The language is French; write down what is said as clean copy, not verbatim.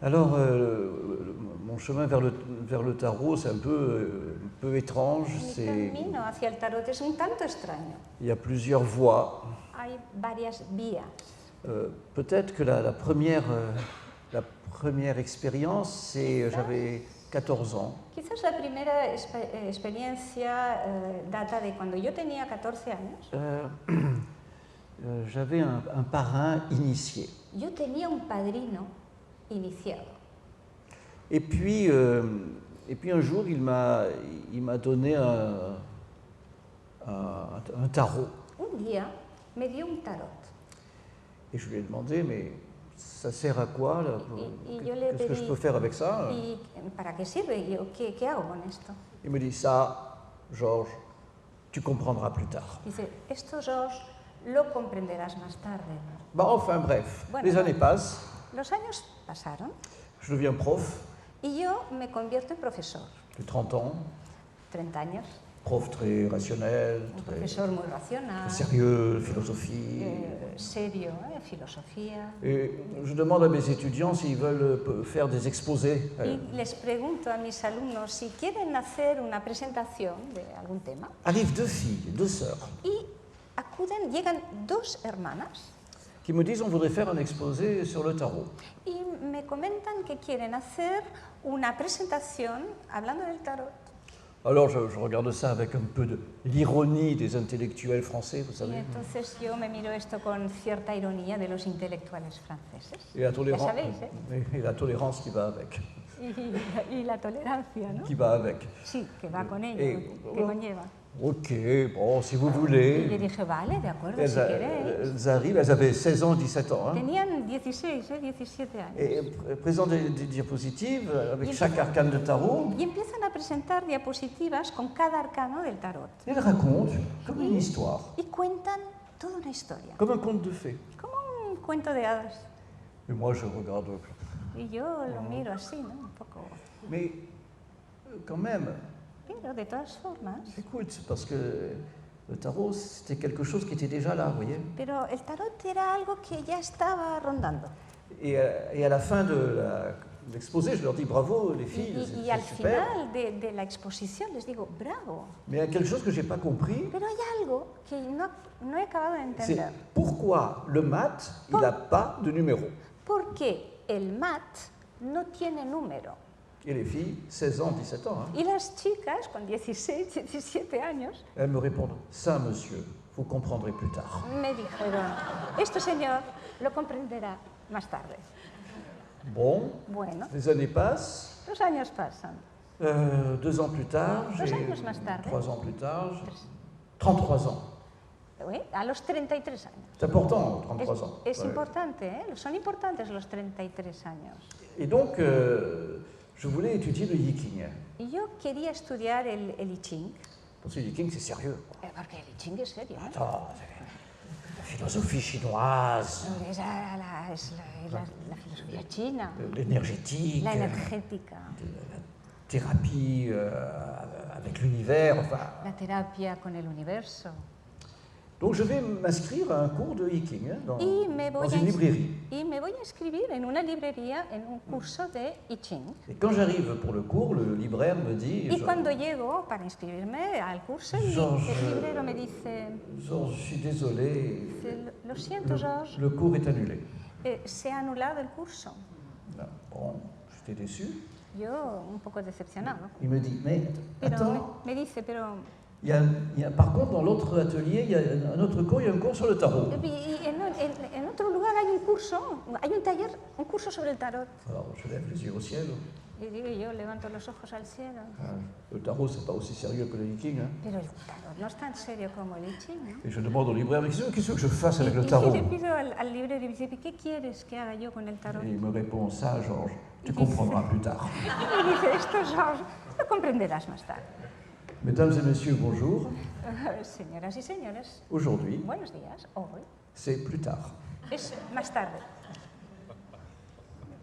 Alors, mon chemin vers le tarot, c'est un peu étrange. Mi camino hacia el tarot es un tanto extraño. Il y a plusieurs voies. Hay varias vías. Peut-être que la première expérience, c'est j'avais 14 ans. Quizás la primera experiencia data de cuando yo tenía 14 años. J'avais un parrain initié. Yo tenía un padrino iniciado. Et puis un jour, il m'a donné un tarot. Un día me dio un tarot. Et je lui ai demandé, mais ça sert à quoi là? Qu'est-ce que je peux faire avec ça? ¿Y para qué sirve? ¿Qué hago con esto? Il me dit, ça, Georges, tu comprendras plus tard. Dice, esto, Georges, lo comprenderás más tarde. Bah, enfin bref, Bueno, les années passent, los años pasaron je deviens prof y yo me convierto en profesor. de 30 ans, 30 años, prof très rationnel, un très profesor muy racional, sérieux, philosophie. serio, filosofía. Et je demande à mes étudiants s'ils veulent faire des exposés. Y les pregunto a mis alumnos si quieren hacer una presentación de algún tema. Arrivent deux filles, deux sœurs, Y llegan dos hermanas qui me disent on voudrait faire un exposé sur le tarot. y me comentan que quieren hacer una presentación hablando del tarot. Alors je regarde ça avec un peu de l'ironie des intellectuels français, vous Y savez. entonces yo me miro esto con cierta ironía de los intelectuales franceses. Et la, Ya sabéis, et la tolérance qui va avec. Y la tolerancia, ¿no? Qui va avec. Sí, que va con ello, que conlleva. Ok, bon, si vous Y le voulez. dije, vale, de acuerdo, si queréis. Elles arrivent, elles avaient 16 ans, 17 ans. Hein, Tenían 16, 17 años. et présentent des diapositives avec chaque arcane de tarot. Y empiezan a presentar diapositivas con cada arcano del tarot. Et elles racontent comme une histoire, Y cuentan toda una historia, comme un conte de fées. como un cuento de hadas. Et moi, je regarde. Y yo lo miro así, ¿no? Un poco. Mais quand même, Pero de todas formas. écoute, parce que le tarot, c'était quelque chose qui était déjà là, vous voyez. Pero el tarot era algo que ya estaba rondando. Et à la fin de l'exposé, je leur dis bravo, les filles, Y al c'est super. final de la exposición les digo, bravo. Mais il y a quelque chose que je n'ai pas compris, Pero hay algo que no he acabado de c'est entender. pourquoi le mat, il n'a pas de numéro. Porque el mat no tiene número. Et les filles, 16 ans, 17 ans, hein, Y las chicas con 16, 17 años elles me répondent, ça monsieur, vous comprendrez plus tard. me dijeron, esto señor lo comprenderá más tarde. Bon, Bueno, les années passent, los años pasan. 2 ans plus tard, Dos j'ai años más tarde. 3 ans plus tard, j'ai 33 ans. ¿Sí? A los 33 años. C'est important, 33 ans. Es Ouais. importante, ¿eh? Son importantes los 33 años. Et donc, je voulais étudier le Yiking. Y yo quería estudiar el I Ching, Parce que le Yiking, c'est sérieux. porque el I Ching es serio. ¿eh? Attends, la philosophie chinoise, Es la filosofía china, l'énergétique, la energética, la thérapie avec l'univers, enfin. la terapia con el universo. Donc je vais m'inscrire à un cours de Yiking dans une librairie. Y me voy a inscribir en una librería en un curso de I Ching. Et quand j'arrive pour le cours, le libraire me dit Y cuando llego para inscribirme al curso, el librero me dice, Georges, je suis désolé, lo siento, Georges, le cours est annulé. se ha anulado el curso. Bon, j'étais déçu. Yo un poco decepcionado. Il me dit, mais Pero attends, me dice, pero... par contre, dans l'autre atelier, il y a un autre cours, il y a un cours sur le tarot. Y en otro lugar hay un curso, hay un taller, un curso sobre el tarot. Alors, je lève les yeux au ciel. Y digo, yo levanto los ojos al cielo. Le tarot, c'est pas aussi sérieux que le Yiking. Hein. Pero el tarot no es tan serio como el I Ching, ¿no? Et je demande au libraire, mais qu'est-ce que je fasse avec le Y tarot? le pido al librero y me dice, ¿qué quieres que haga yo con el tarot? Et il me répond, ça, Georges, tu comprendras plus tard. Y dice, esto, Georges, lo comprenderás más tarde. Mesdames et messieurs, bonjour. Señoras y señores, Aujourd'hui, buenos días. Hoy c'est plus tard. es más tarde.